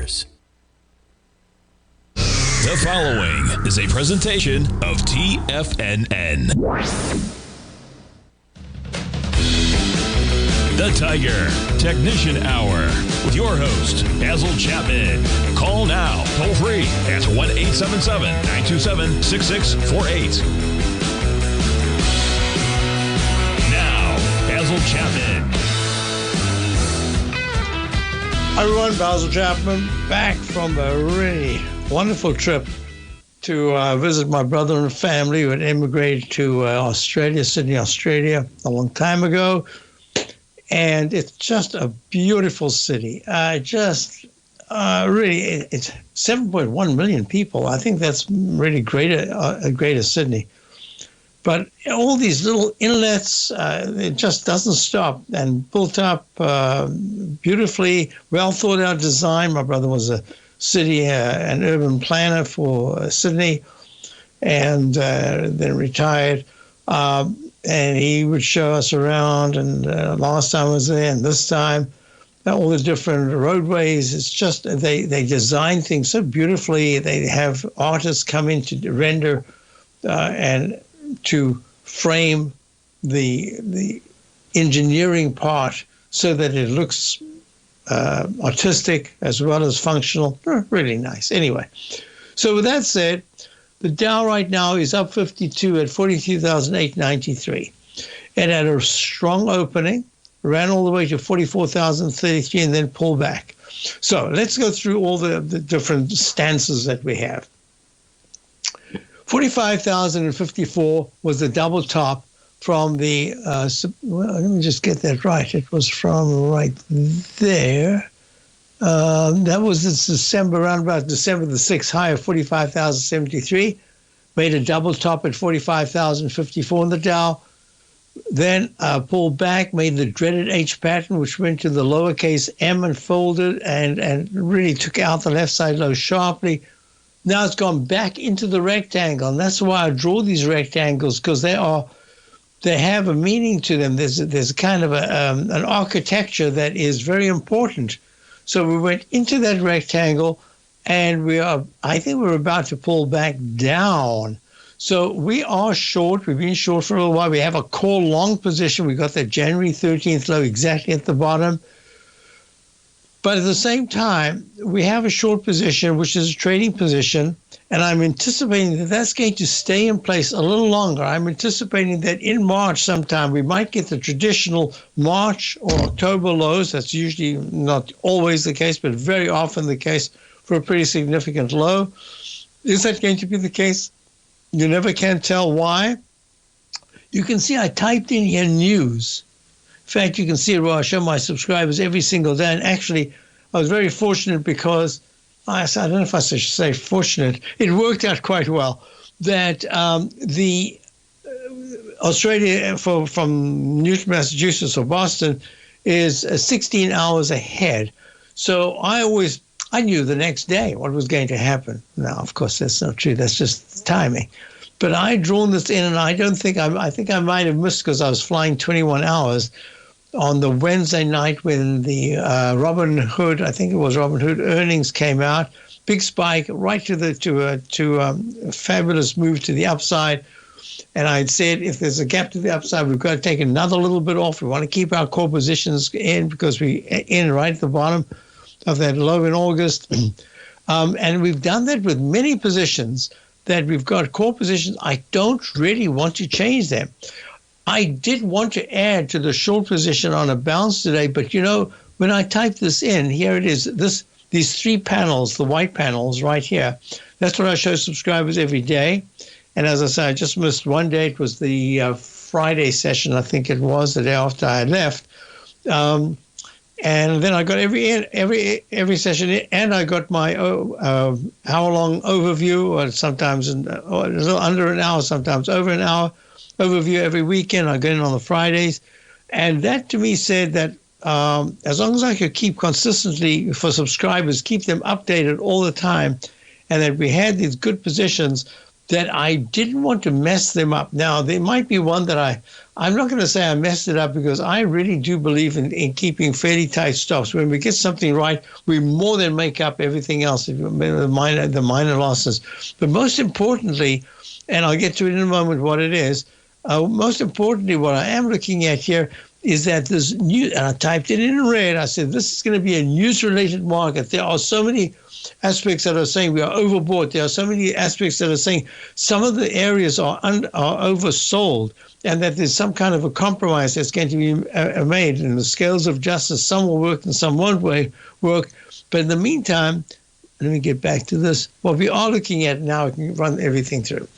subscribers. The following is a presentation of TFNN. The Tiger Technician Hour with your host, Basil Chapman. Call now, toll free at 1-877-927-6648. Now, Basil Chapman. Hi everyone, Basil Chapman, back from a really wonderful trip to visit my brother and family who had immigrated to Australia, Sydney, Australia, a long time ago. And it's just a beautiful city. It's 7.1 million people. I think that's really greater Sydney. But all these little inlets, it just doesn't stop, and built up beautifully, well thought out design. My brother was a city, an urban planner for Sydney, and then retired. And he would show us around, and last time I was there, and this time, all the different roadways. It's just, they design things so beautifully. They have artists come in to render and to frame the engineering part so that it looks artistic as well as functional. Really nice. Anyway, so with that said, the Dow right now is up 52 at 42,893. It had a strong opening, ran all the way to 44,033, and then pulled back. So let's go through all the different stances that we have. 45,054 was the double top from the, let me just get that right. It was from right there. That was this December, around about December the 6th, high of 45,073. Made a double top at 45,054 in the Dow. Then pulled back, made the dreaded H pattern, which went to the lowercase m and folded and really took out the left side low sharply. Now it's gone back into the rectangle, and that's why I draw these rectangles, because they have a meaning to them. There's kind of an architecture that is very important. So we went into that rectangle, and I think we're about to pull back down. So we are short. We've been short for a little while. We have a call long position. We got that January 13th low exactly at the bottom. But at the same time, we have a short position, which is a trading position, and I'm anticipating that that's going to stay in place a little longer. I'm anticipating that in March sometime we might get the traditional March or October lows. That's usually not always the case, but very often the case for a pretty significant low. Is that going to be the case? You never can tell why. You can see I typed in here news. In fact, you can see it where I show my subscribers every single day. And actually, I was very fortunate because, I don't know if I should say fortunate, it worked out quite well, that the Australia from Newton, Massachusetts or Boston is 16 hours ahead. So I knew the next day what was going to happen. Now, of course, that's not true. That's just timing. But I had drawn this in, and I think I might have missed because I was flying 21 hours on the Wednesday night when the Robinhood earnings came out. Big spike right to a fabulous move to the upside. And I'd said, if there's a gap to the upside, we've got to take another little bit off. We want to keep our core positions in because we in right at the bottom of that low in August. And we've done that with many positions that we've got core positions. I don't really want to change them. I did want to add to the short position on a bounce today, but when I type this in, here it is, these three panels, the white panels right here, that's what I show subscribers every day. And as I say, I just missed one day. It was the Friday session, I think it was, the day after I left. And then I got every session in, and I got my hour-long overview, or sometimes a little under an hour, sometimes over an hour overview every weekend. I get in on the Fridays. And that to me said that as long as I could keep consistently for subscribers, keep them updated all the time, and that we had these good positions, that I didn't want to mess them up. Now, there might be one that I'm not going to say I messed it up, because I really do believe in keeping fairly tight stops. When we get something right, we more than make up everything else, the minor losses. But most importantly, and I'll get to it in a moment what it is, most importantly, what I am looking at here is that this new, and I typed it in red, I said, this is going to be a news-related market. There are so many aspects that are saying we are overbought. There are so many aspects that are saying some of the areas are oversold, and that there's some kind of a compromise that's going to be made. In the scales of justice, some will work and some won't work. But in the meantime, let me get back to this. What we are looking at now, I can run everything through,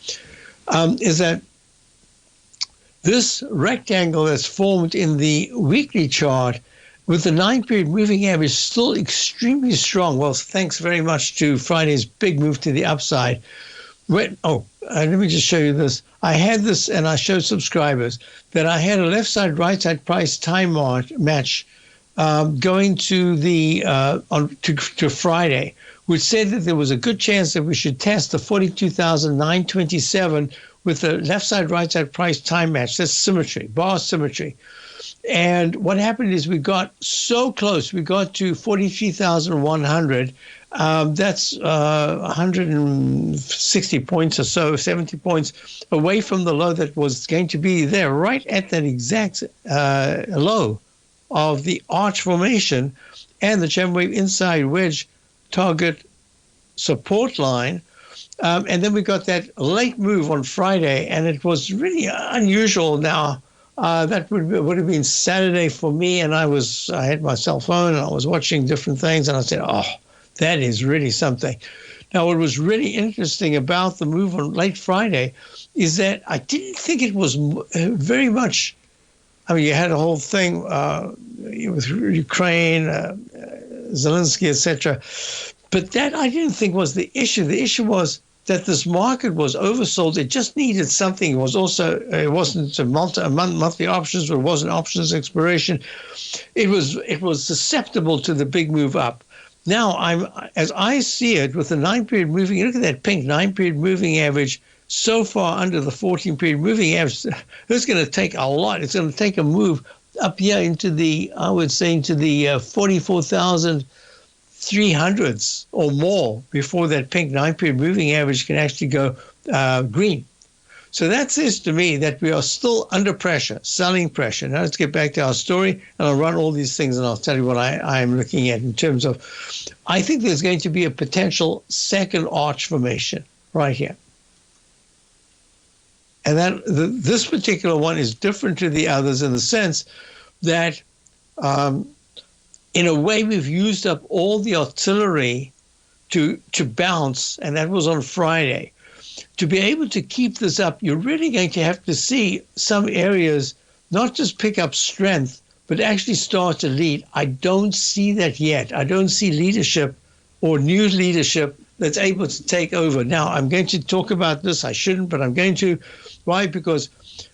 is that this rectangle that's formed in the weekly chart with the 9-period moving average still extremely strong. Well, thanks very much to Friday's big move to the upside. Let me just show you this. I had this, and I showed subscribers that I had a left side, right side price time match going to the to Friday, which said that there was a good chance that we should test the 42,927 with the left side, right side price time match. That's symmetry, bar symmetry. And what happened is we got so close. We got to 43,100. That's 160 points or so, 70 points away from the low that was going to be there, right at that exact low of the arch formation and the Chapman wave inside wedge target support line. And then we got that late move on Friday, and it was really unusual. Now, that would have been Saturday for me, and I had my cell phone, and I was watching different things, and I said, oh, that is really something. Now, what was really interesting about the move on late Friday is that I didn't think it was very much. I mean, you had a whole thing with Ukraine, Zelensky, etc., but that I didn't think was the issue. The issue was that this market was oversold. It just needed something. It was also, it wasn't monthly options, but it wasn't options expiration. It was susceptible to the big move up. Now, as I see it, with the 9-period moving, look at that pink 9-period moving average so far under the 14-period moving average. It's going to take a lot. It's going to take a move up here into the, I would say, into the 44,300s or more before that pink 9-period moving average can actually go green. So that says to me that we are still under pressure, selling pressure. Now let's get back to our story, and I'll run all these things, and I'll tell you what I am looking at in terms of, I think there's going to be a potential second arch formation right here. And that this particular one is different to the others in the sense that in a way we've used up all the artillery to bounce, and that was on Friday. To be able to keep this up, you're really going to have to see some areas not just pick up strength, but actually start to lead. I don't see that yet. I don't see leadership or new leadership that's able to take over. Now, I'm going to talk about this. I shouldn't, but I'm going to. Why? Because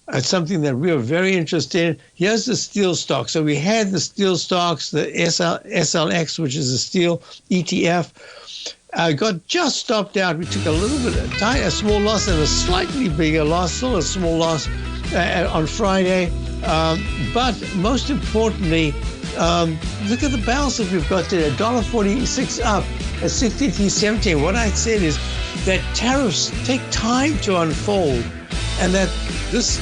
it's something that we are very interested in. Here's the steel stock. So we had the steel stocks, the SLX, which is a steel ETF. Got just stopped out. We took a little bit of a small loss and a slightly bigger loss, still a small loss on Friday. But most importantly, look at the balance that we've got today, $1.46 up at 63.17. What I said is that tariffs take time to unfold, and that this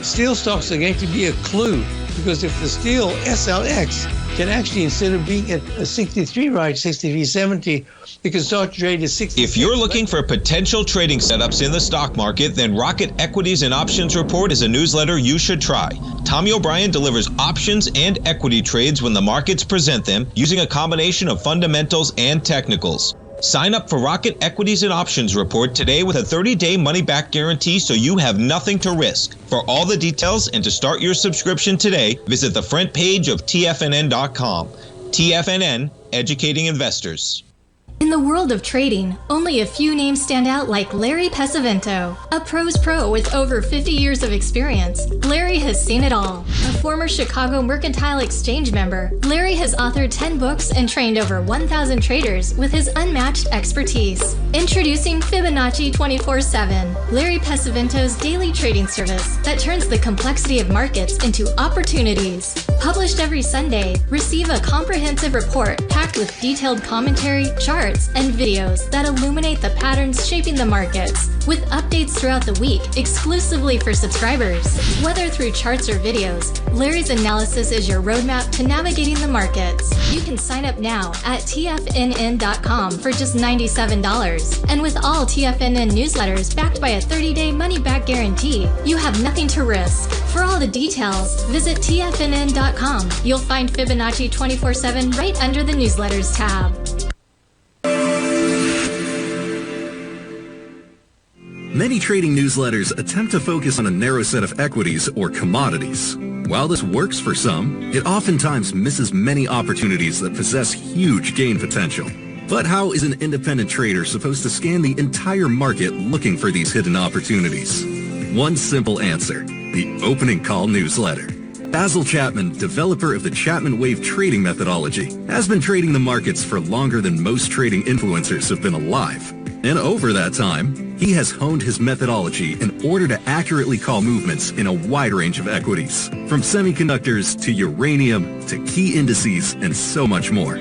steel stocks are going to be a clue, because if the steel SLX can actually, instead of being at 63 right, 63.70, it can start to trade at 60. If you're looking for potential trading setups in the stock market, then Rocket Equities and Options Report is a newsletter you should try. Tommy O'Brien delivers options and equity trades when the markets present them, using a combination of fundamentals and technicals. Sign up for Rocket Equities and Options Report today with a 30-day money-back guarantee, so you have nothing to risk. For all the details and to start your subscription today, visit the front page of TFNN.com. TFNN, educating investors. In the world of trading, only a few names stand out like Larry Pesavento, a pro's pro with over 50 years of experience. Larry has seen it all. A former Chicago Mercantile Exchange member, Larry has authored 10 books and trained over 1,000 traders with his unmatched expertise. Introducing Fibonacci 24/7, Larry Pesavento's daily trading service that turns the complexity of markets into opportunities. Published every Sunday, receive a comprehensive report packed with detailed commentary, charts, and videos that illuminate the patterns shaping the markets, with updates throughout the week exclusively for subscribers. Whether through charts or videos, Larry's analysis is your roadmap to navigating the markets. You can sign up now at TFNN.com for just $97. And with all TFNN newsletters backed by a 30-day money-back guarantee, you have nothing to risk. For all the details, visit TFNN.com. You'll find Fibonacci 24/7 right under the newsletters tab. Many trading newsletters attempt to focus on a narrow set of equities or commodities. While this works for some, it oftentimes misses many opportunities that possess huge gain potential. But how is an independent trader supposed to scan the entire market looking for these hidden opportunities? One simple answer: the opening call newsletter. Basil Chapman, developer of the Chapman Wave trading methodology, has been trading the markets for longer than most trading influencers have been alive. And over that time, he has honed his methodology in order to accurately call movements in a wide range of equities, from semiconductors to uranium to key indices and so much more.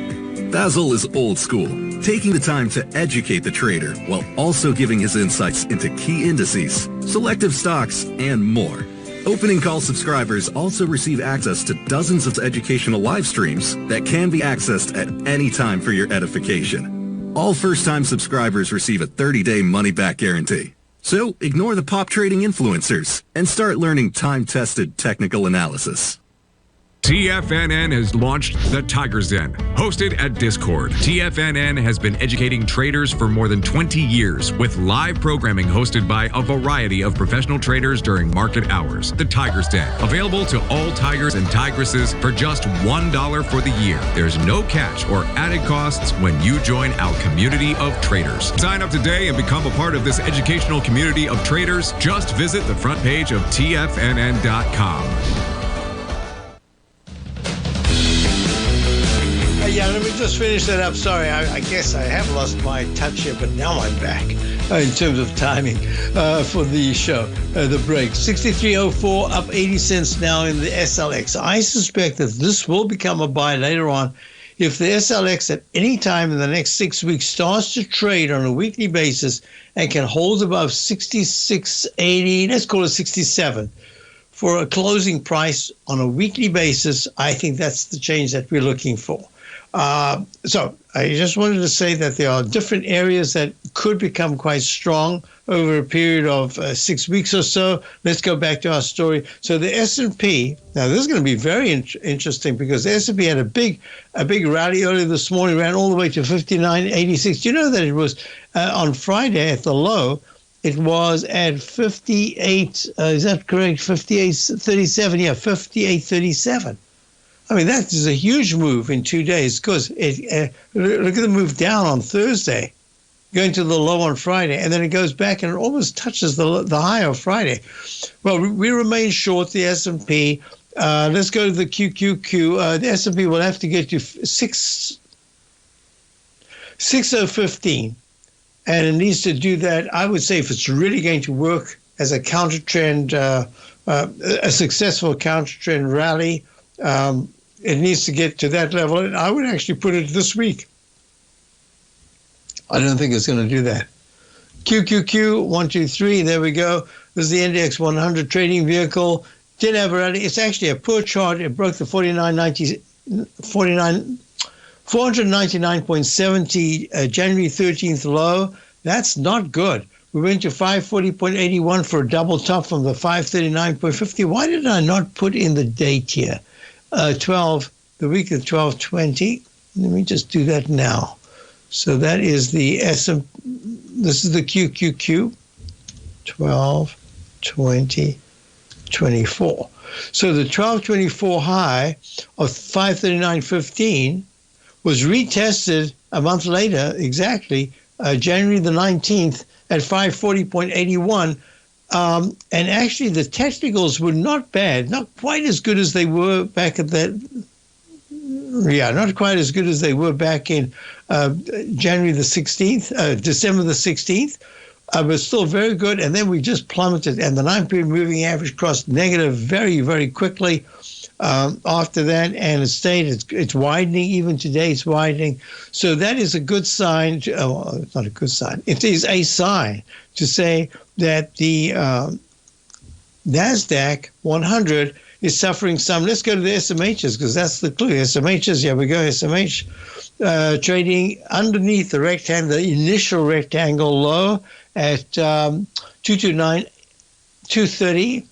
Basil is old school, taking the time to educate the trader while also giving his insights into key indices, selective stocks, and more. Opening call subscribers also receive access to dozens of educational live streams that can be accessed at any time for your edification. All first-time subscribers receive a 30-day money-back guarantee. So ignore the pop trading influencers and start learning time-tested technical analysis. TFNN has launched the Tiger's Den, hosted at Discord. TFNN has been educating traders for more than 20 years with live programming hosted by a variety of professional traders during market hours. The Tiger's Den, available to all tigers and tigresses for just $1 for the year. There's no catch or added costs when you join our community of traders. Sign up today and become a part of this educational community of traders. Just visit the front page of TFNN.com. Yeah, let me just finish that up. Sorry, I guess I have lost my touch here, but now I'm back in terms of timing for the show, the break. 63.04, up 80 cents now in the SLX. I suspect that this will become a buy later on if the SLX at any time in the next 6 weeks starts to trade on a weekly basis and can hold above 66.80, let's call it 67. For a closing price on a weekly basis, I think that's the change that we're looking for. So I just wanted to say that there are different areas that could become quite strong over a period of 6 weeks or so. Let's go back to our story. So the S&P, now this is going to be very interesting because the S&P had a big rally earlier this morning, ran all the way to 59.86. Do you know that it was on Friday at the low? It was at 58, is that correct? 58.37, yeah, 58.37. I mean, that is a huge move in 2 days because look at the move down on Thursday, going to the low on Friday, and then it goes back and it almost touches the high of Friday. Well, we remain short the S&P. Let's go to the QQQ. The S&P will have to get to 6015, and it needs to do that. I would say if it's really going to work as a counter trend, a successful counter trend rally, it needs to get to that level, and I would actually put it this week. I don't think it's going to do that. QQQ 123, there we go. This is the Index 100 trading vehicle. Did have a rally. It's actually a poor chart. It broke the 499.70 January 13th low. That's not good. We went to 540.81 for a double top from the 539.50. Why did I not put in the date here? The week of 12/20. Let me just do that now. So that is the this is the QQQ 12/20/24. So the 12/24 high of 539.15 was retested a month later, exactly, January the 19th at 540.81. And actually, the technicals were not bad, not quite as good as they were back at that. Yeah, not quite as good as they were back in January the 16th, December the 16th. But still very good. And then we just plummeted, and the 9-period moving average crossed negative very, very quickly after that, and it stayed. It's widening. Even today, it's widening. So that is a good sign. It's not a good sign. It is a sign to say that the NASDAQ 100 is suffering some. Let's go to the SMHs, because that's the clue. SMHs, here we go, SMH. Trading underneath the initial rectangle low at 230,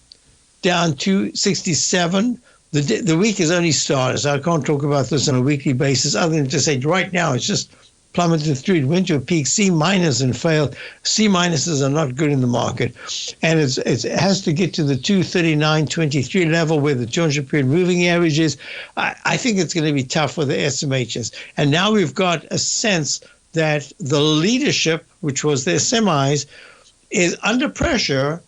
down 267. The week has only started, so I can't talk about this on a weekly basis other than to say right now it's just plummeted through. It went to a peak C- and failed. C- are not good in the market. And it has to get to the 239.23 level where the 200-period moving average is. I think it's going to be tough for the SMHs. And now we've got a sense that the leadership, which was their semis, is under pressure.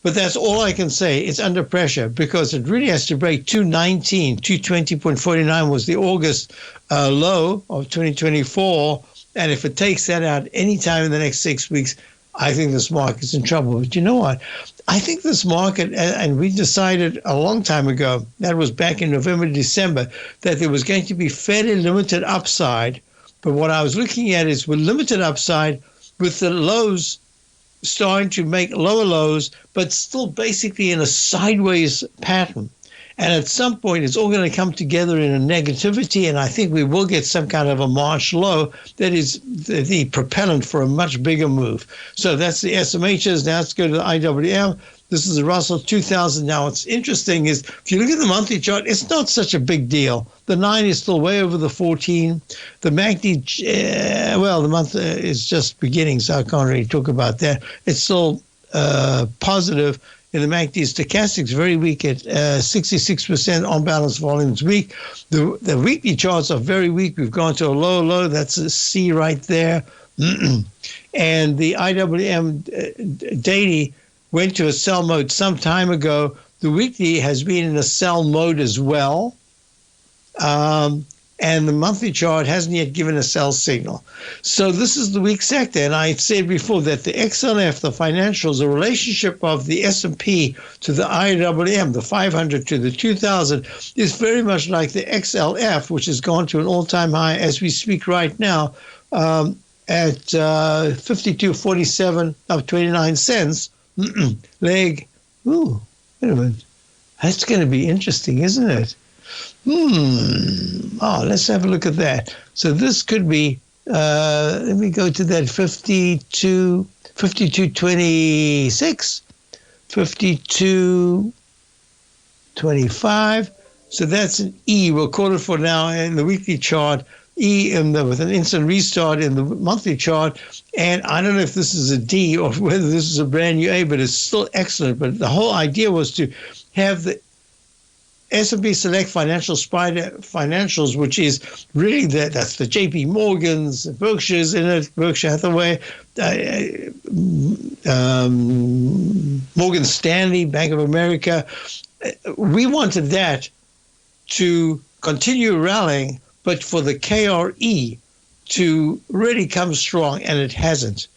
But that's all I can say. It's under pressure because it really has to break 219. 220.49 was the August low of 2024. And if it takes that out anytime in the next 6 weeks, I think this market's in trouble. But you know what? I think this market, and we decided a long time ago, that was back in November, December, that there was going to be fairly limited upside. But what I was looking at is with limited upside, with the lows starting to make lower lows, but still basically in a sideways pattern. And at some point, it's all going to come together in a negativity, and I think we will get some kind of a March low that is the propellant for a much bigger move. So that's the SMHs. Now let's go to the IWM. This is the Russell 2000. Now, what's interesting is if you look at the monthly chart, it's not such a big deal. The 9 is still way over the 14. The MACD, the month is just beginning, so I can't really talk about that. It's still positive in the MACD. Stochastics very weak at 66% on balance volumes weak. The weekly charts are very weak. We've gone to a low. That's a C right there. And the IWM daily went to a sell mode some time ago. The weekly has been in a sell mode as well. And the monthly chart hasn't yet given a sell signal. So this is the weak sector. And I said before that the XLF, the financials, the relationship of the S&P to the IWM, the 500 to the 2000, is very much like the XLF, which has gone to an all-time high as we speak right now at 52.47 of 29 cents. Leg. Ooh, wait a minute. That's going to be interesting, isn't it? Oh, let's have a look at that. So this could be, let me go to that 52.26, 52.25. So that's an E. We'll call it for now in the weekly chart. E with an instant restart in the monthly chart. And I don't know if this is a D or whether this is a brand new A, but it's still excellent. But the whole idea was to have the S&P Select Financial Spider Financials, which is really that's the JP Morgans, Berkshires in it, Berkshire Hathaway, Morgan Stanley, Bank of America. We wanted that to continue rallying, but for the KRE to really come strong, and it hasn't.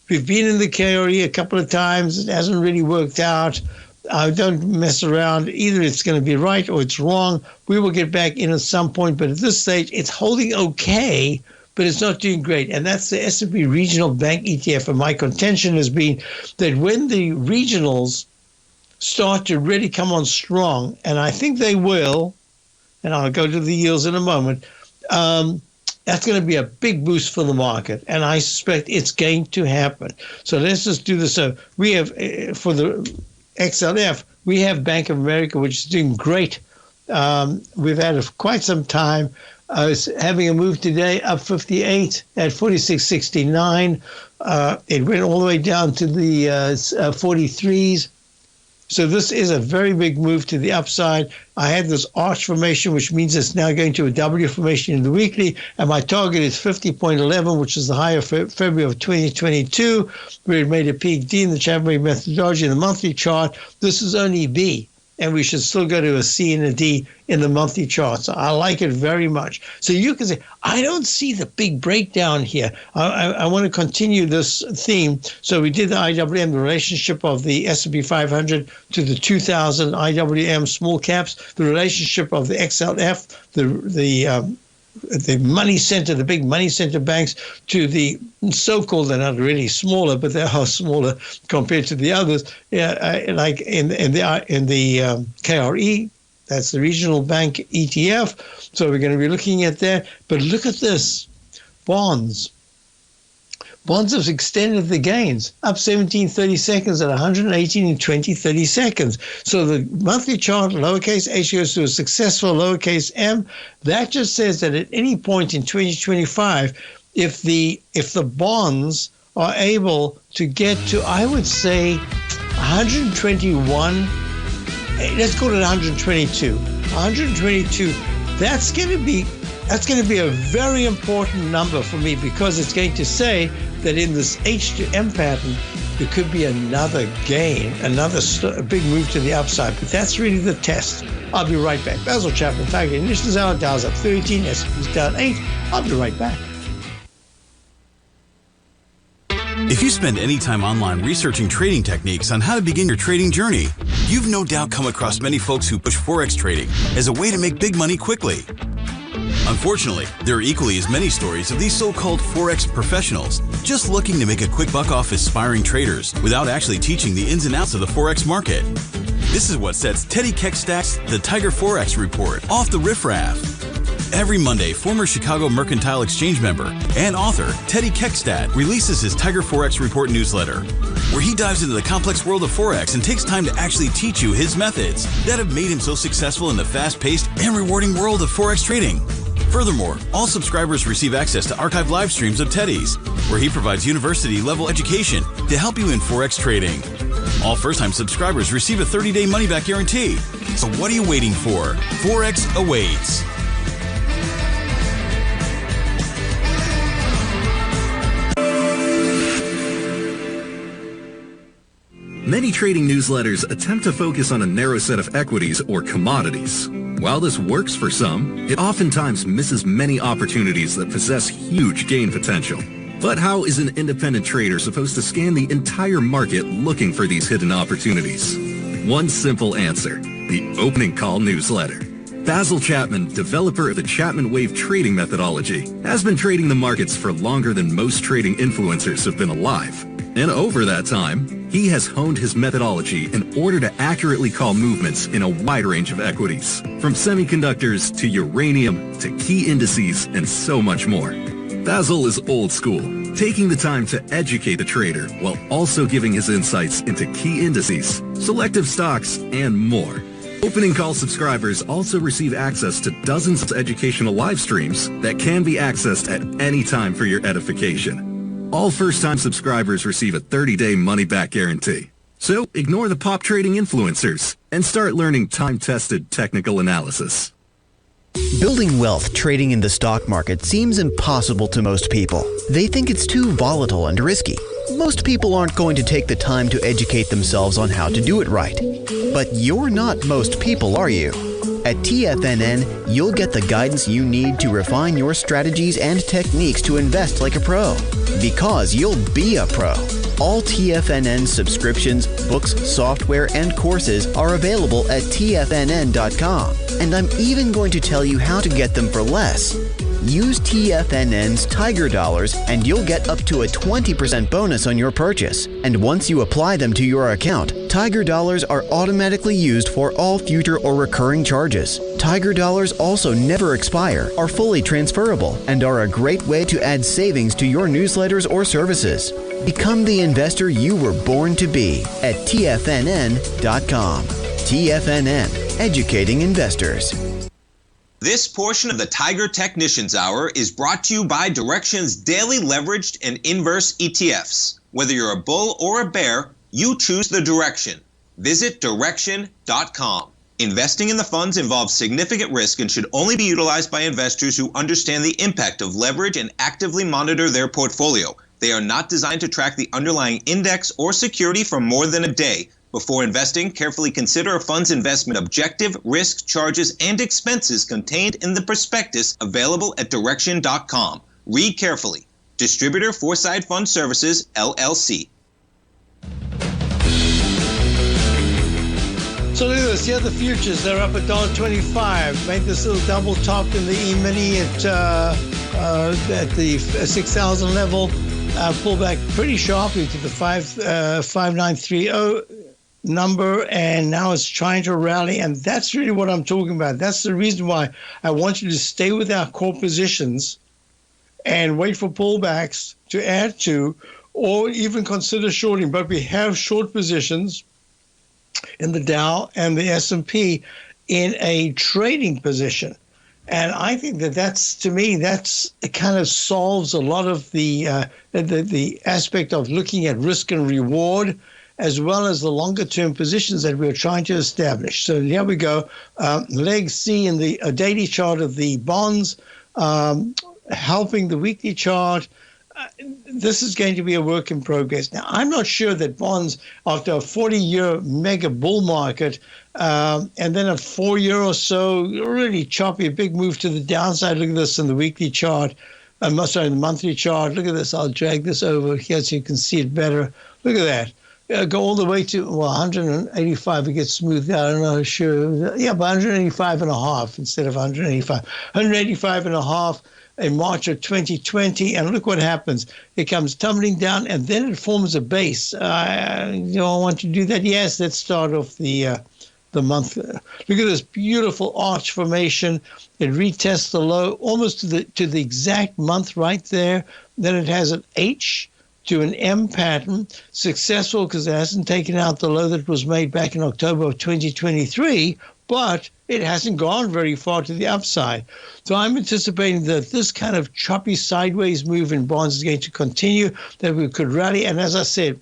We've been in the KRE a couple of times. It hasn't really worked out. I don't mess around. Either it's going to be right or it's wrong. We will get back in at some point, but at this stage, it's holding okay, but it's not doing great. And that's the S&P Regional Bank ETF. And my contention has been that when the regionals start to really come on strong, and I think they will, and I'll go to the yields in a moment, that's going to be a big boost for the market, and I suspect it's going to happen. So let's just do this. So we have, for the XLF, we have Bank of America, which is doing great. We've had it for quite some time. It's having a move today, up 58 at 46.69. It went all the way down to the 43s. So this is a very big move to the upside. I had this arch formation, which means it's now going to a W formation in the weekly, and my target is 50.11, which is the high of February of 2022, where it made a peak D in the Chapman methodology. In the monthly chart, this is only B, and we should still go to a C and a D in the monthly chart. So I like it very much. So you can say, I don't see the big breakdown here. I want to continue this theme. So we did the IWM, the relationship of the S&P 500 to the 2000 IWM small caps, the relationship of the XLF, the money center, the big money center banks, to the so-called, they're not really smaller, but they are smaller compared to the others. Like in the KRE, that's the regional bank ETF. So we're going to be looking at that. But look at this, bonds. Bonds have extended the gains, up 17.30 seconds at 118 and 20.30 seconds. So the monthly chart, lowercase h goes to a successful lowercase m. That just says that at any point in 2025, if the bonds are able to get to, I would say, 121, let's call it 122. 122, that's going to be a very important number for me, because it's going to say that in this H to M pattern, there could be another gain, another big move to the upside. But that's really the test. I'll be right back. Basil Chapman, Tiger Initiatives Hour, Dow's up 13, S&P's down 8. I'll be right back. If you spend any time online researching trading techniques on how to begin your trading journey, you've no doubt come across many folks who push Forex trading as a way to make big money quickly. Unfortunately, there are equally as many stories of these so-called Forex professionals just looking to make a quick buck off aspiring traders without actually teaching the ins and outs of the Forex market. This is what sets Teddy Keckstad's The Tiger Forex Report off the riffraff. Every Monday, former Chicago Mercantile Exchange member and author Teddy Keckstad releases his Tiger Forex Report newsletter, where he dives into the complex world of Forex and takes time to actually teach you his methods that have made him so successful in the fast-paced and rewarding world of Forex trading. Furthermore, all subscribers receive access to archived live streams of Teddy's, where he provides university-level education to help you in Forex trading. All first-time subscribers receive a 30-day money-back guarantee. So what are you waiting for? Forex awaits. Many trading newsletters attempt to focus on a narrow set of equities or commodities. While this works for some, it oftentimes misses many opportunities that possess huge gain potential. But how is an independent trader supposed to scan the entire market looking for these hidden opportunities? One simple answer: the opening call newsletter. Basil Chapman, developer of the Chapman Wave trading methodology, has been trading the markets for longer than most trading influencers have been alive. And over that time, he has honed his methodology in order to accurately call movements in a wide range of equities, from semiconductors to uranium to key indices and so much more. Basil is old school, taking the time to educate the trader while also giving his insights into key indices, selective stocks, and more. Opening call subscribers also receive access to dozens of educational live streams that can be accessed at any time for your edification. All first-time subscribers receive a 30-day money-back guarantee. So ignore the pop trading influencers and start learning time-tested technical analysis. Building wealth trading in the stock market seems impossible to most people. They think it's too volatile and risky. Most people aren't going to take the time to educate themselves on how to do it right. But you're not most people, are you? At TFNN, you'll get the guidance you need to refine your strategies and techniques to invest like a pro. Because you'll be a pro. All TFNN subscriptions, books, software, and courses are available at TFNN.com. And I'm even going to tell you how to get them for less. Use TFNN's Tiger Dollars and you'll get up to a 20% bonus on your purchase. And once you apply them to your account, Tiger Dollars are automatically used for all future or recurring charges. Tiger Dollars also never expire, are fully transferable, and are a great way to add savings to your newsletters or services. Become the investor you were born to be at TFNN.com. TFNN, educating investors. This portion of the Tiger Technicians Hour is brought to you by Direxion's daily leveraged and inverse ETFs. Whether you're a bull or a bear, you choose the direction. Visit Direction.com. Investing in the funds involves significant risk and should only be utilized by investors who understand the impact of leverage and actively monitor their portfolio. They are not designed to track the underlying index or security for more than a day. Before investing, carefully consider a fund's investment objective, risk, charges, and expenses contained in the prospectus available at Direction.com. Read carefully. Distributor Foreside Fund Services, LLC. So look at this. Here the futures, they're up $1.25. Made this little double top in the E-mini at the 6,000 level. Pulled back pretty sharply to the 5930 number, and now it's trying to rally, and that's really what I'm talking about. That's the reason why I want you to stay with our core positions and wait for pullbacks to add to, or even consider shorting. But we have short positions in the Dow and the S&P in a trading position. And I think that's, to me, that's, it kind of solves a lot of the aspect of looking at risk and reward, as well as the longer-term positions that we're trying to establish. So here we go. Leg C in the daily chart of the bonds, helping the weekly chart. This is going to be a work in progress. Now, I'm not sure that bonds, after a 40-year mega bull market, and then a 4-year or so, really choppy, a big move to the downside. Look at this in the weekly chart. Sorry, the monthly chart. Look at this. I'll drag this over here so you can see it better. Look at that. Go all the way to, 185. It gets smoothed out. I'm not sure. Yeah, but 185 and a half instead of 185. 185 and a half in March of 2020. And look what happens. It comes tumbling down, and then it forms a base. You don't want to do that? Yes, let's start off the month. Look at this beautiful arch formation. It retests the low almost to the exact month right there. Then it has an H to an M pattern, successful because it hasn't taken out the low that was made back in October of 2023, but it hasn't gone very far to the upside. So I'm anticipating that this kind of choppy sideways move in bonds is going to continue, that we could rally. And as I said,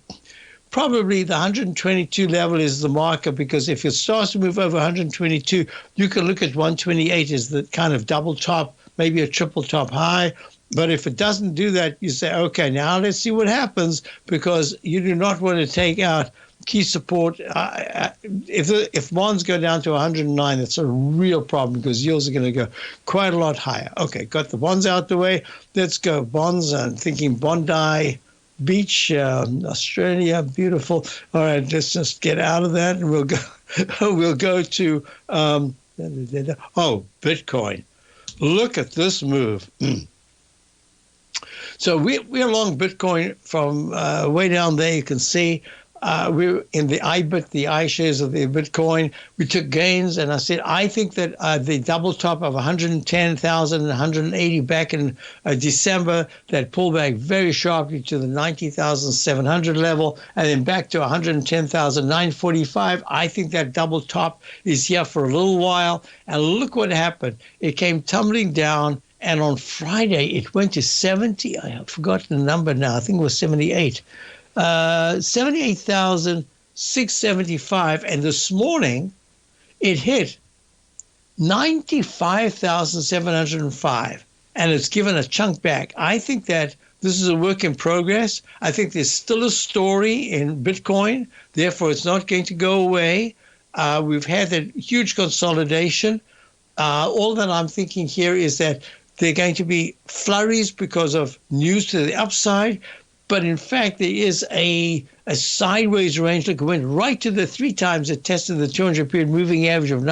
probably the 122 level is the marker, because if it starts to move over 122, you can look at 128 as the kind of double top, maybe a triple top high. But if it doesn't do that, you say, okay, now let's see what happens, because you do not want to take out key support. If bonds go down to 109, that's a real problem, because yields are going to go quite a lot higher. Okay, got the bonds out the way. Let's go bonds. I'm thinking Bondi Beach, Australia, beautiful. All right, let's just get out of that, and we'll go. We'll go to Bitcoin. Look at this move. So we're long Bitcoin from way down there. You can see we're in the IBIT, the iShares of the Bitcoin. We took gains, and I said, I think that the double top of 110,000 and 180 back in December, that pulled back very sharply to the 90,700 level, and then back to 110,945. I think that double top is here for a little while. And look what happened. It came tumbling down. And on Friday, it went to 70. I have forgotten the number now. I think it was 78. 78,675. And this morning, it hit 95,705. And it's given a chunk back. I think that this is a work in progress. I think there's still a story in Bitcoin. Therefore, it's not going to go away. We've had that huge consolidation. All that I'm thinking here is that there are going to be flurries because of news to the upside. But in fact, there is a sideways range. Look, it went right to the 3 times it tested the 200-period moving average of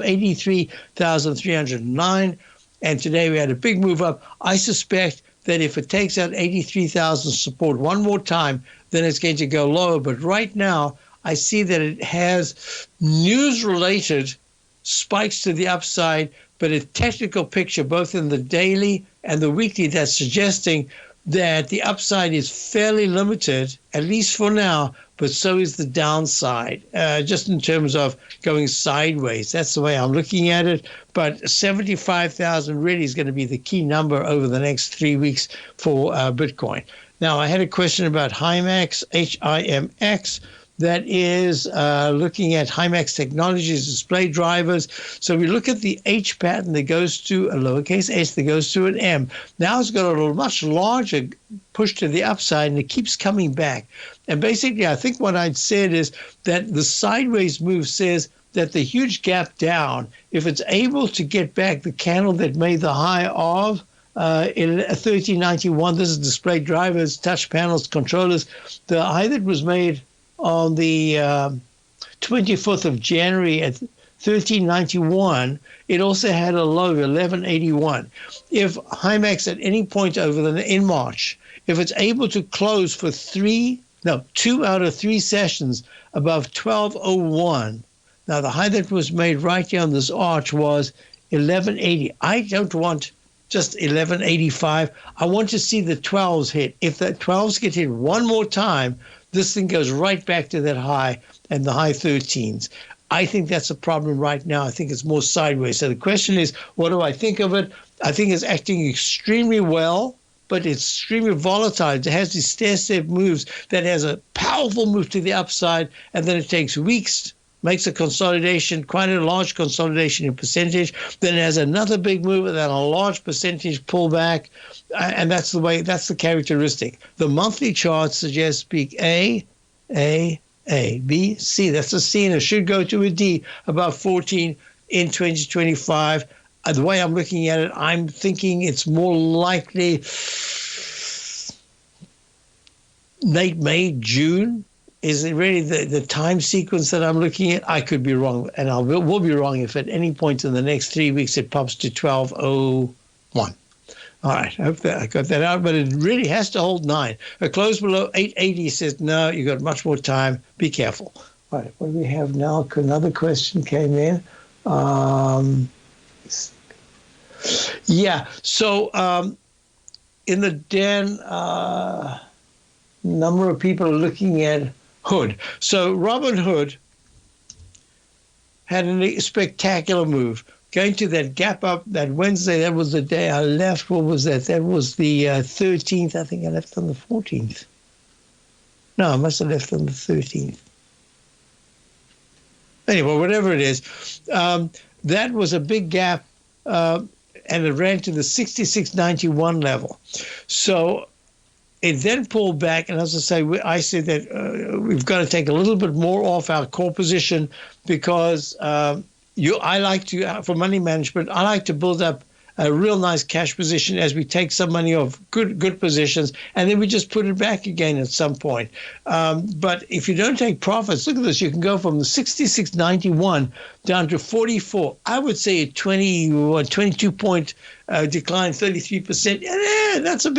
83,309. And today we had a big move up. I suspect that if it takes out 83,000 support one more time, then it's going to go lower. But right now, I see that it has news-related spikes to the upside, but a technical picture, both in the daily and the weekly, that's suggesting that the upside is fairly limited, at least for now, but so is the downside, just in terms of going sideways. That's the way I'm looking at it. But 75,000 really is going to be the key number over the next 3 weeks for Bitcoin. Now, I had a question about HIMAX, HIMX. that is looking at Himax Technologies display drivers. So we look at the H pattern that goes to a lowercase h that goes to an M. Now it's got a much larger push to the upside, and it keeps coming back. And basically, I think what I'd said is that the sideways move says that the huge gap down, if it's able to get back the candle that made the high of in 1391, this is display drivers, touch panels, controllers, the high that was made on the 24th of January at 1391, it also had a low of 1181. If Himax at any point in March, if it's able to close for 2 out of 3 sessions above 1201, now the high that was made right here on this arch was 1180. I don't want just 1185. I want to see the 12s hit. If the 12s get hit one more time, this thing goes right back to that high and the high 13s. I think that's a problem right now. I think it's more sideways. So the question is, what do I think of it? I think it's acting extremely well, but it's extremely volatile. It has these stair-step moves that has a powerful move to the upside, and then it takes weeks, makes a consolidation, quite a large consolidation in percentage. Then it has another big move and then a large percentage pullback. And that's the characteristic. The monthly chart suggests peak A, B, C. That's a C, and it should go to a D about 14 in 2025. The way I'm looking at it, I'm thinking it's more likely late May, June. Is it really the time sequence that I'm looking at? I could be wrong, and I will be wrong if at any point in the next 3 weeks it pops to 1201. All right, I hope that I got that out, but it really has to hold 9. A close below 880 says, no, you got much more time. Be careful. All right, what do we have now? Another question came in. So in the den, number of people are looking at Hood. So Robin Hood had a spectacular move. Going to that gap up that Wednesday, that was the day I left. What was that? That was the 13th. I think I left on the 14th. No, I must have left on the 13th. Anyway, whatever it is, that was a big gap, and it ran to the 66.91 level. So it then pulled back, and as I said that we've got to take a little bit more off our core position because I like to, for money management, I like to build up a real nice cash position as we take some money off good positions, and then we just put it back again at some point. But if you don't take profits, look at this. You can go from the 66.91 down to 44. I would say a 22-point decline, 33%. Yeah, that's a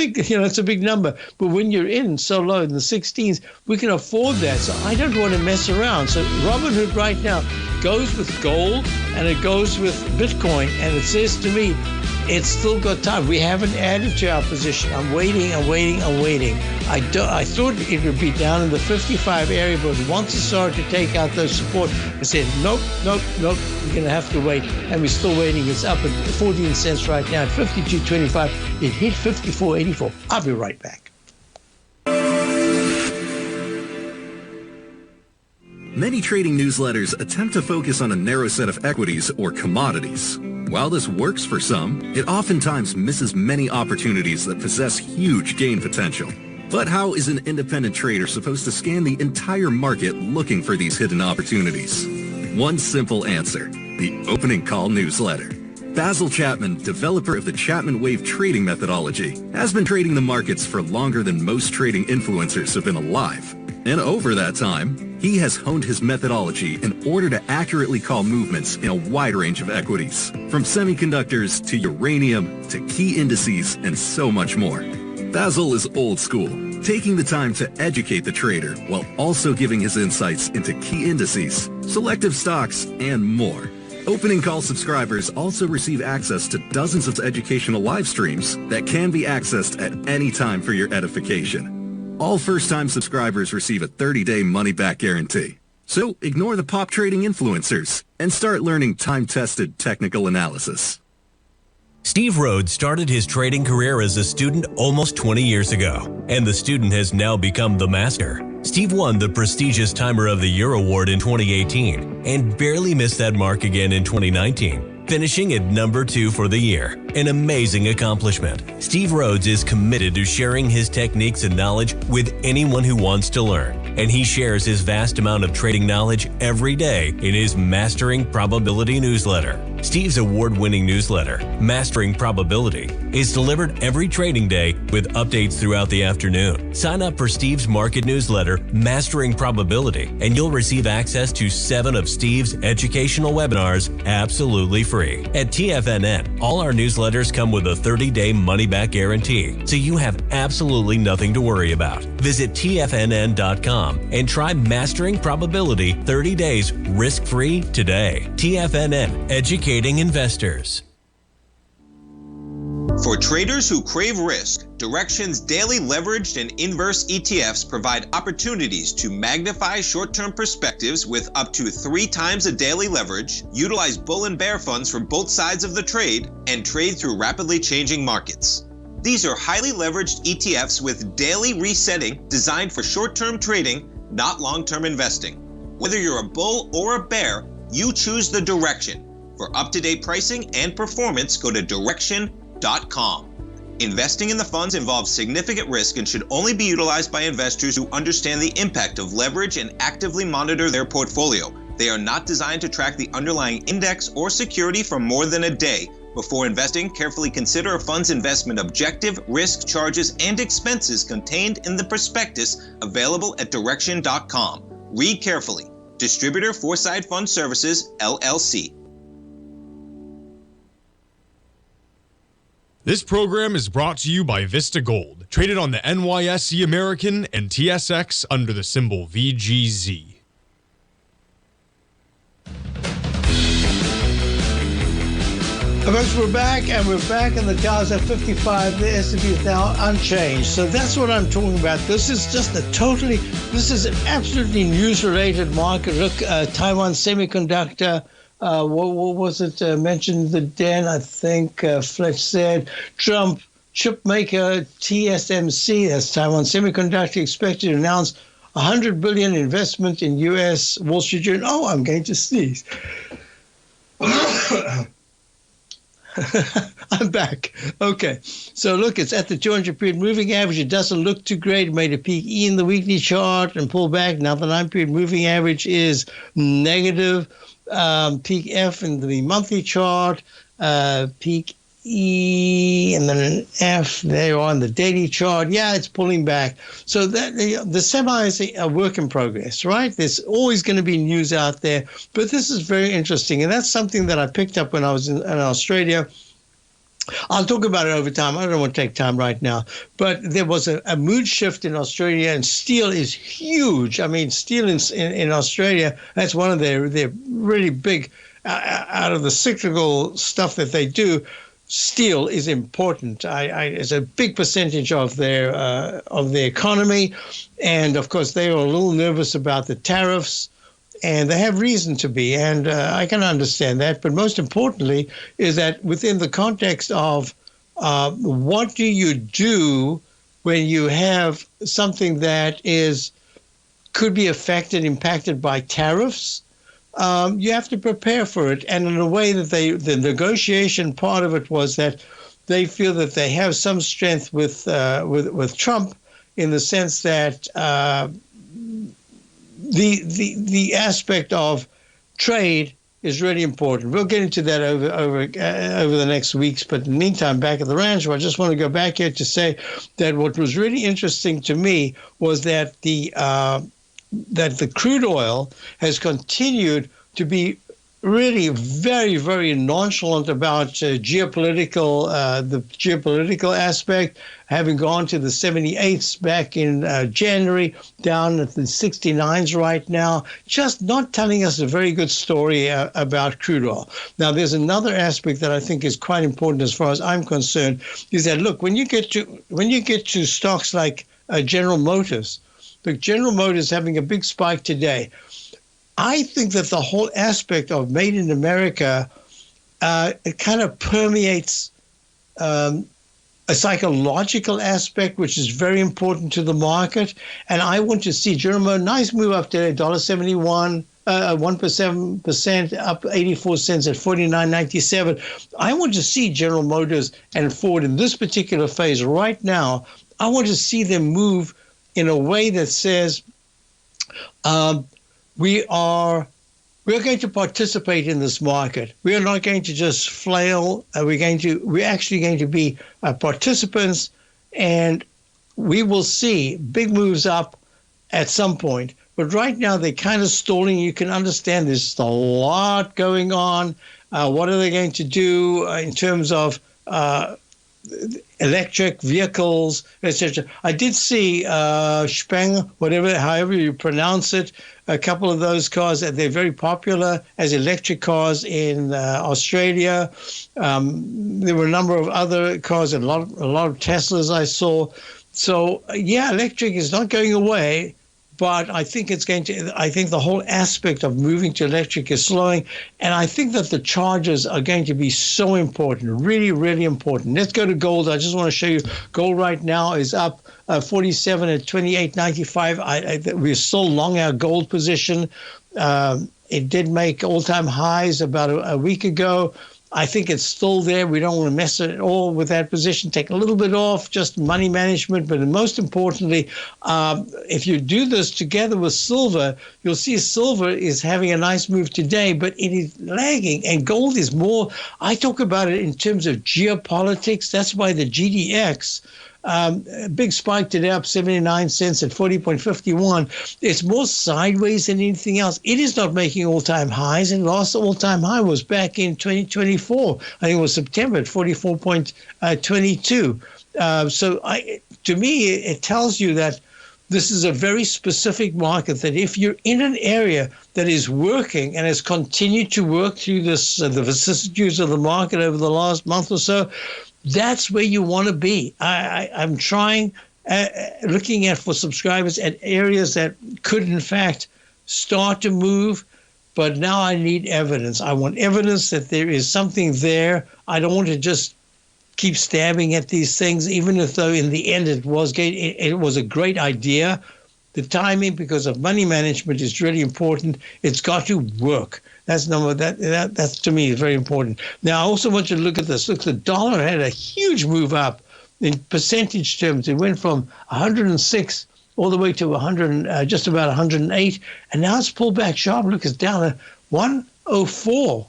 big number. But when you're in so low in the 16s, we can afford that. So I don't want to mess around. So Robinhood right now goes with gold and it goes with Bitcoin, and it says to me, it's still got time. We haven't added to our position. I'm waiting. I thought it would be down in the 55 area, but once it started to take out those support, I said, nope. We're going to have to wait. And we're still waiting. It's up at 14 cents right now at 52.25. It hit 54.84. I'll be right back. Many trading newsletters attempt to focus on a narrow set of equities or commodities. While this works for some, it oftentimes misses many opportunities that possess huge gain potential. But how is an independent trader supposed to scan the entire market looking for these hidden opportunities? One simple answer: the opening call newsletter. Basil Chapman, developer of the Chapman Wave trading methodology, has been trading the markets for longer than most trading influencers have been alive. And over that time, he has honed his methodology in order to accurately call movements in a wide range of equities, from semiconductors to uranium to key indices and so much more. Basil is old school, taking the time to educate the trader while also giving his insights into key indices, selective stocks, and more. Opening call subscribers also receive access to dozens of educational live streams that can be accessed at any time for your edification. All first-time subscribers receive a 30-day money-back guarantee. So ignore the pop trading influencers and start learning time-tested technical analysis. Steve Rhodes started his trading career as a student almost 20 years ago, and the student has now become the master. Steve Steve won the prestigious Timer of the Year award in 2018 and barely missed that mark again in 2019, finishing at number 2 for the year. An amazing accomplishment. Steve Rhodes is committed to sharing his techniques and knowledge with anyone who wants to learn, and he shares his vast amount of trading knowledge every day in his Mastering Probability newsletter. Steve's award-winning newsletter, Mastering Probability, is delivered every trading day with updates throughout the afternoon. Sign up for Steve's market newsletter, Mastering Probability, and you'll receive access to 7 of Steve's educational webinars absolutely free. At TFNN, all our newsletters come with a 30-day money-back guarantee, so you have absolutely nothing to worry about. Visit TFNN.com and try Mastering Probability 30 days risk-free today. TFNN, educating investors. For traders who crave risk, Direxion's daily leveraged and inverse ETFs provide opportunities to magnify short-term perspectives with up to 3 times a daily leverage, utilize bull and bear funds from both sides of the trade, and trade through rapidly changing markets. These are highly leveraged ETFs with daily resetting designed for short-term trading, not long-term investing. Whether you're a bull or a bear, you choose the Direxion. For up-to-date pricing and performance, go to Direxion.com. Investing in the funds involves significant risk and should only be utilized by investors who understand the impact of leverage and actively monitor their portfolio. They are not designed to track the underlying index or security for more than a day. Before investing, carefully consider a fund's investment objective, risk, charges, and expenses contained in the prospectus available at Direxion.com. Read carefully. Distributor Foreside Fund Services, LLC. This program is brought to you by Vista Gold, traded on the NYSE American and TSX under the symbol VGZ. Folks, we're back, and the Dow's at 55. The S&P is now unchanged. So that's what I'm talking about. This is just this is an absolutely news-related market. Look, Taiwan Semiconductor. What was it mentioned? The Den, I think Fletch said. Trump chip maker TSMC, that's Taiwan Semiconductor, expected to announce $100 billion investment in U.S. Wall Street Journal. Oh, I'm going to sneeze. I'm back. Okay. So look, it's at the 200-period moving average. It doesn't look too great. It made a peak E in the weekly chart and pulled back. Now the 9-period moving average is negative. Peak F in the monthly chart, peak E, and then an F there on the daily chart. Yeah, it's pulling back. So that the semi is a work in progress, right? There's always going to be news out there, but this is very interesting, and that's something that I picked up when I was in Australia. I'll talk about it over time. I don't want to take time right now. But there was a mood shift in Australia, and steel is huge. I mean, steel in Australia, that's one of their really big, out of the cyclical stuff that they do, steel is important. It's a big percentage of their economy. And, of course, they were a little nervous about the tariffs. And they have reason to be, and I can understand that. But most importantly is that within the context of what do you do when you have something that could be impacted by tariffs, you have to prepare for it. And in a way that the negotiation part of it was that they feel that they have some strength with Trump in the sense that the aspect of trade is really important. We'll get into that over the next weeks. But in the meantime, back at the ranch, I just want to go back here to say that what was really interesting to me was that the crude oil has continued to be really very, very nonchalant about the geopolitical aspect, having gone to the 78s back in January, down at the 69s right now, just not telling us a very good story about crude oil. Now, there's another aspect that I think is quite important as far as I'm concerned, is that, look, when you get to stocks like General Motors, look, General Motors having a big spike today, I think that the whole aspect of Made in America, it kind of permeates a psychological aspect, which is very important to the market. And I want to see General nice move up today, $1.71, 1%, up 84 cents at 49.97. I want to see General Motors and Ford in this particular phase right now. I want to see them move in a way that says we're going to participate in this market. We are not going to just flail. We're actually going to be participants, and we will see big moves up at some point. But right now, they're kind of stalling. You can understand there's a lot going on. What are they going to do in terms of electric vehicles, etc.? I did see Spang, however you pronounce it, a couple of those cars. They're very popular as electric cars in Australia. There were a number of other cars and a lot of Teslas I saw. So yeah, electric is not going away. But I think I think the whole aspect of moving to electric is slowing. And I think that the chargers are going to be so important, really, really important. Let's go to gold. I just want to show you gold right now is up 47 at 28.95. We're still long our gold position. It did make all-time highs about a week ago. I think it's still there. We don't want to mess at all with that position. Take a little bit off, just money management. But most importantly, if you do this together with silver, you'll see silver is having a nice move today, but it is lagging. And gold is more, I talk about it in terms of geopolitics. That's why the GDX, big spike today, up 79 cents at 40.51. It's more sideways than anything else. It is not making all-time highs, and last all-time high was back in 2024. I think it was September at 44.22. To me, it tells you that this is a very specific market, that if you're in an area that is working and has continued to work through this, the vicissitudes of the market over the last month or so, that's where you want to be. I'm trying, looking at for subscribers at areas that could, in fact, start to move. But now I need evidence. I want evidence that there is something there. I don't want to just keep stabbing at these things, even if though in the end it was a great idea. The timing, because of money management, is really important. It's got to work. That's that's to me is very important. Now, I also want you to look at this. Look, the dollar had a huge move up in percentage terms. It went from 106 all the way to 100, just about 108, and now it's pulled back sharp. Look, it's down at 104.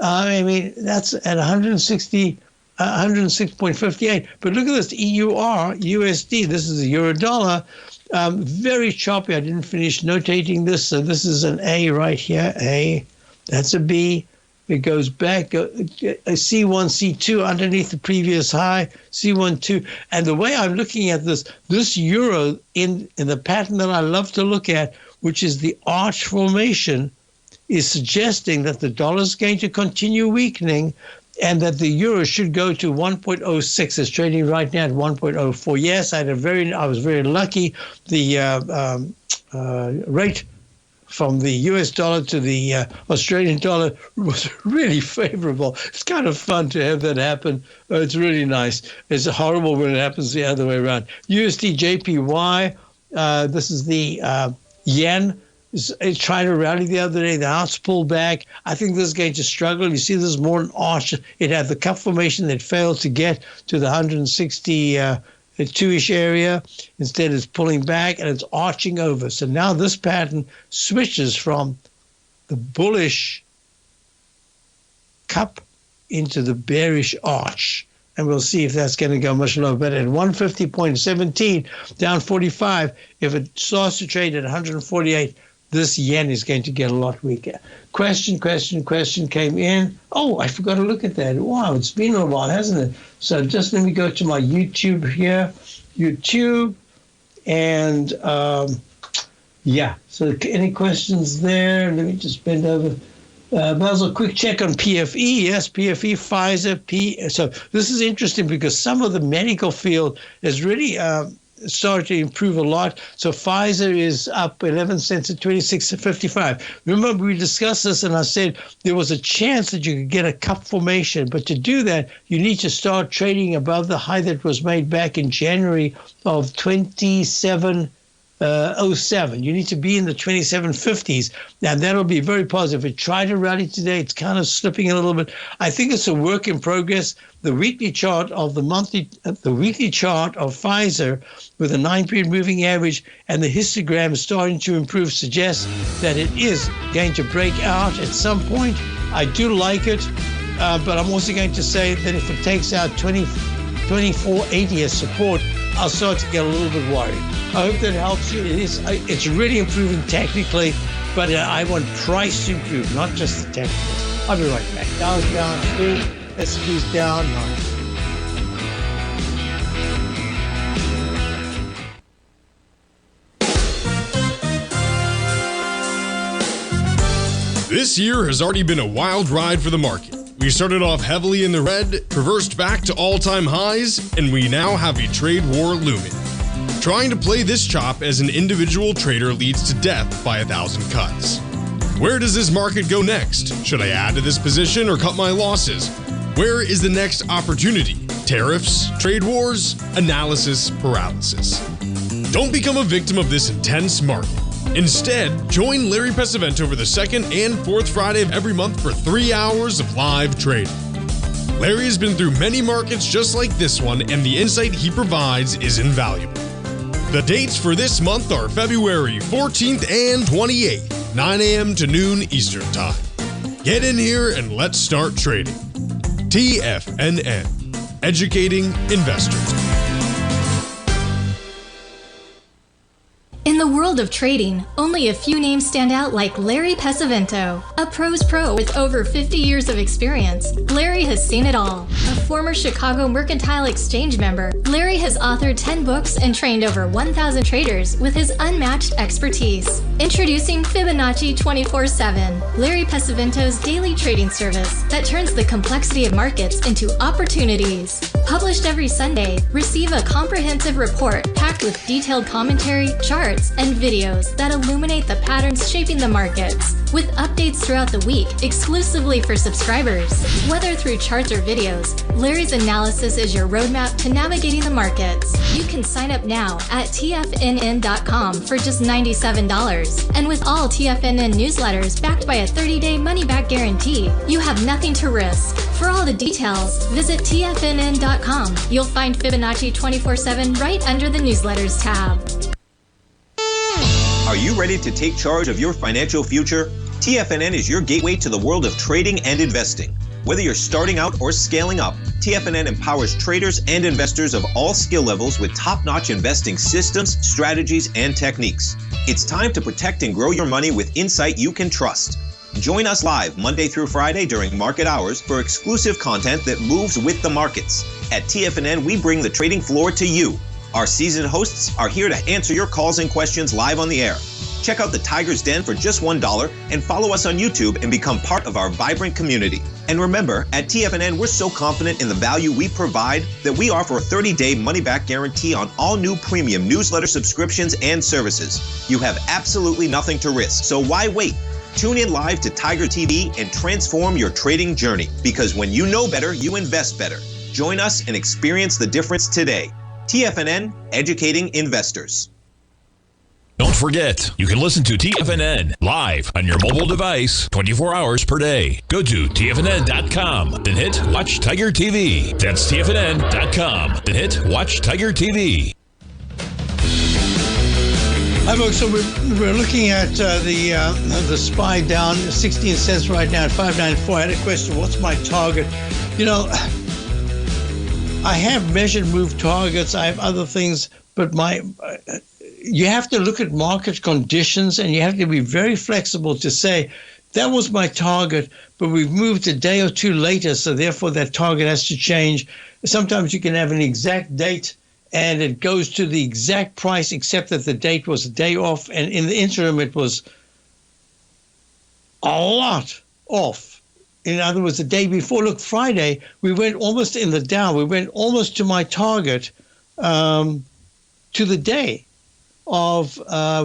I mean, that's at 106.58. But look at this, EUR USD. This is the euro dollar. Very choppy. I didn't finish notating this, so this is an A right here. A. That's a B. It goes back, a C1, C2 underneath the previous high, C1, 2. And the way I'm looking at this euro in the pattern that I love to look at, which is the arch formation, is suggesting that the dollar is going to continue weakening and that the euro should go to 1.06. It's trading right now at 1.04. Yes, I was very lucky. The rate from the US dollar to the Australian dollar was really favorable. It's kind of fun to have that happen. It's really nice. It's horrible when it happens the other way around. USD JPY, this is the yen. It's trying to rally the other day. The house pulled back. I think this is going to struggle. You see, this is more an arch. It had the cup formation that failed to get to the 162-ish area. Instead, it's pulling back and it's arching over. So now this pattern switches from the bullish cup into the bearish arch. And we'll see if that's going to go much lower. But at 150.17, down 45, if it starts to trade at 148, this yen is going to get a lot weaker. Question came in. Oh, I forgot to look at that. Wow, it's been a while, hasn't it? So just let me go to my YouTube here. YouTube. And, so any questions there? Let me just bend over. Basil, quick check on PFE. Yes, PFE, Pfizer, So this is interesting because some of the medical field is really started to improve a lot. So Pfizer is up 11 cents at 26.55. Remember, we discussed this, and I said there was a chance that you could get a cup formation. But to do that, you need to start trading above the high that was made back in January of 27.07. You need to be in the 27.50s. Now, that'll be very positive. It tried to rally today. It's kind of slipping a little bit. I think it's a work in progress. The weekly chart of the weekly chart of Pfizer with a 9-period moving average and the histogram is starting to improve suggests that it is going to break out at some point. I do like it, but I'm also going to say that if it takes out 24.80 as support, I'll start to get a little bit worried. I hope that helps you. It's really improving technically, but I want price to improve, not just the technical. I'll be right back. Dow's down 2, S&P's down 9. This year has already been a wild ride for the market. We started off heavily in the red, reversed back to all-time highs, and we now have a trade war looming. Trying to play this chop as an individual trader leads to death by 1,000 cuts. Where does this market go next? Should I add to this position or cut my losses? Where is the next opportunity? Tariffs, trade wars, analysis paralysis. Don't become a victim of this intense market. Instead, join Larry Pesavento over the second and fourth Friday of every month for 3 hours of live trading. Larry has been through many markets just like this one, and the insight he provides is invaluable. The dates for this month are February 14th and 28th, 9 a.m. to noon Eastern Time. Get in here and let's start trading. TFNN, educating investors. In the world of trading, only a few names stand out like Larry Pesavento. A pro's pro with over 50 years of experience, Larry has seen it all. A former Chicago Mercantile Exchange member, Larry has authored 10 books and trained over 1,000 traders with his unmatched expertise. Introducing Fibonacci 24/7, Larry Pesavento's daily trading service that turns the complexity of markets into opportunities. Published every Sunday, receive a comprehensive report packed with detailed commentary, charts, and videos that illuminate the patterns shaping the markets, with updates throughout the week exclusively for subscribers. Whether through charts or videos, Larry's analysis is your roadmap to navigating the markets. You can sign up now at TFNN.com for just $97. And with all TFNN newsletters backed by a 30-day money-back guarantee, you have nothing to risk. For all the details, visit TFNN.com. You'll find Fibonacci 24/7 right under the newsletters tab. Are you ready to take charge of your financial future? TFNN is your gateway to the world of trading and investing. Whether you're starting out or scaling up, TFNN empowers traders and investors of all skill levels with top-notch investing systems, strategies, and techniques. It's time to protect and grow your money with insight you can trust. Join us live Monday through Friday during market hours for exclusive content that moves with the markets. At TFNN, we bring the trading floor to you. Our seasoned hosts are here to answer your calls and questions live on the air. Check out the Tiger's Den for just $1 and follow us on YouTube and become part of our vibrant community. And remember, at TFNN, we're so confident in the value we provide that we offer a 30-day money-back guarantee on all new premium newsletter subscriptions and services. You have absolutely nothing to risk, so why wait? Tune in live to Tiger TV and transform your trading journey, because when you know better, you invest better. Join us and experience the difference today. TFNN, educating investors. Don't forget, you can listen to TFNN live on your mobile device 24 hours per day. Go to TFNN.com, then hit Watch Tiger TV. That's TFNN.com, then hit Watch Tiger TV. Hi, folks. So we're looking at the SPY down 16 cents right now at 594. I had a question. What's my target? You know, I have measured move targets. I have other things, but you have to look at market conditions, and you have to be very flexible to say, that was my target, but we've moved a day or two later, so therefore that target has to change. Sometimes you can have an exact date, and it goes to the exact price, except that the date was a day off, and in the interim it was a lot off. In other words, the day before, look, Friday, we went almost in the down. We went almost to my target, to the day of,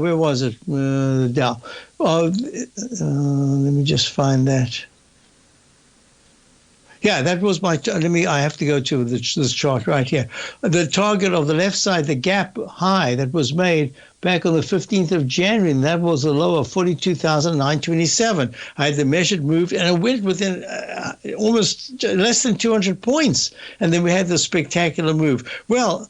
where was it? The Dow. Let me just find that. Yeah, that was my, I have to go to this chart right here. The target of the left side, the gap high that was made back on the 15th of January, and that was a low of 42,927. I had the measured move, and it went within almost less than 200 points. And then we had the spectacular move. Well,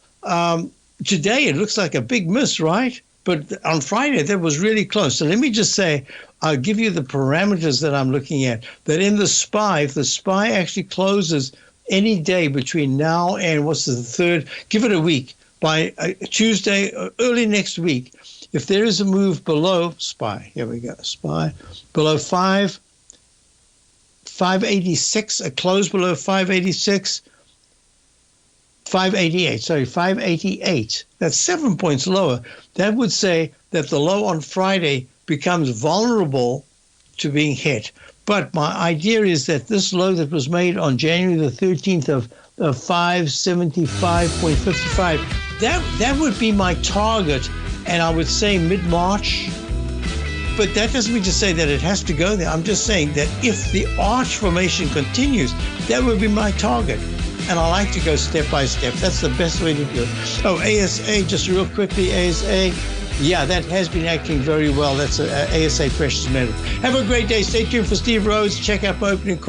today it looks like a big miss, right? But on Friday, that was really close. So let me just say, I'll give you the parameters that I'm looking at. That in the SPY, if the SPY actually closes any day between now and what's the 3rd, give it a week. By Tuesday, early next week, if there is a move below SPY, here we go, SPY, below 586, a close below 586, 588, that's 7 points lower. That would say that the low on Friday becomes vulnerable to being hit. But my idea is that this low that was made on January the 13th of 575.55, that would be my target, and I would say mid-March. But that doesn't mean to say that it has to go there. I'm just saying that if the arch formation continues, that would be my target. And I like to go step by step. That's the best way to do it. Oh, ASA, just real quickly, ASA. Yeah, that has been acting very well. That's ASA Precious Metal. Have a great day. Stay tuned for Steve Rhodes. Check out my opening